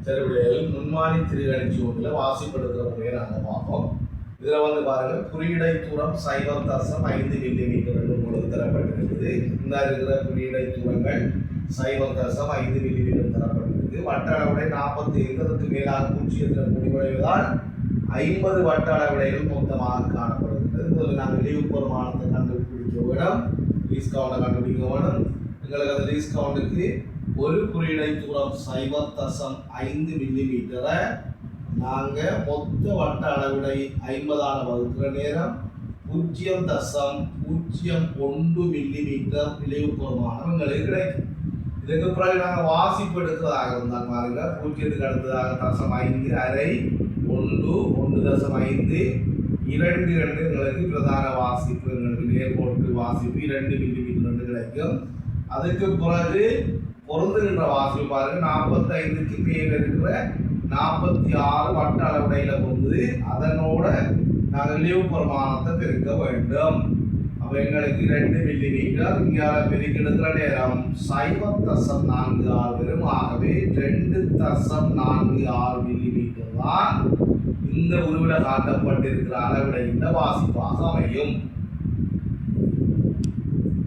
சரி பிள்ளைகள், முன்மானி திருகணிச்சி ஒன்றில் வாசிப்படுத்துகிற முறையை நாங்கள் பார்ப்போம். இதில் வந்து பாருங்கள், குறியீடை தூரம் 0.5 மில்லிமீட்டர் என்று உங்களுக்கு தரப்பட்டிருக்குது. இந்த இருக்கிற குறியீடை தூரங்கள் 0.5 மில்லிமீட்டர் தரப்பட்டிருக்கு. வட்ட அளவுடை 45 மேலாக பூஜ்ஜியத்தில் முடிவடைவதால் 50 வட்ட அளவுடைகள் மொத்தமாக காணப்படுகிறது. முதல்ல நாங்கள் லீவ் பெருமானத்தை கண்டுபிடிக்க வேணும், லீஸ் கவுண்டை கண்டுபிடிக்க வேணும். எங்களுக்கு அந்த லீஸ் கவுண்டுக்கு ஒரு குறியீடை தூரம் 0.5 மில்லிமீட்டரை நாங்கள் மொத்த வட்ட அளவிடை 50 வகுக்கிற நேரம் 0.01 மில்லிமீட்டர் விளைவு பெருமானம் எங்களுக்கு கிடைக்கும். இதுக்கு பிறகு நாங்கள் வாசிப்பு எடுக்கிறதாக இருந்தால் பாருங்க, 0க்கு அடுத்ததாக 0.5 அரை 1 1.5 2 எங்களுக்கு பிரதான வாசிப்பு, எங்களுக்கு நேர்கோட்டு வாசிப்பு 2 மில்லிமீட்டர் கிடைக்கும். அதுக்கு பிறகு பொருந்துகின்ற வாசிப்பு பாருங்க, 45க்கு மேல் இருக்கிற 46 வட்ட அளவுடையில பொருந்தது. அதனோட நாங்கள் லீவ் பிரமாணத்தை பெருக்க வேண்டும். அப்போ எங்களுக்கு 2 மில்லிமீட்டர் இங்கே பெருக்கெடுக்கிற நேரம் 0.46 வரும். ஆகவே 2.46 மில்லிமீட்டர் தான் இந்த உருவில காட்டப்பட்டிருக்கிற அளவிட இந்த வாசிப்பாக அமையும்.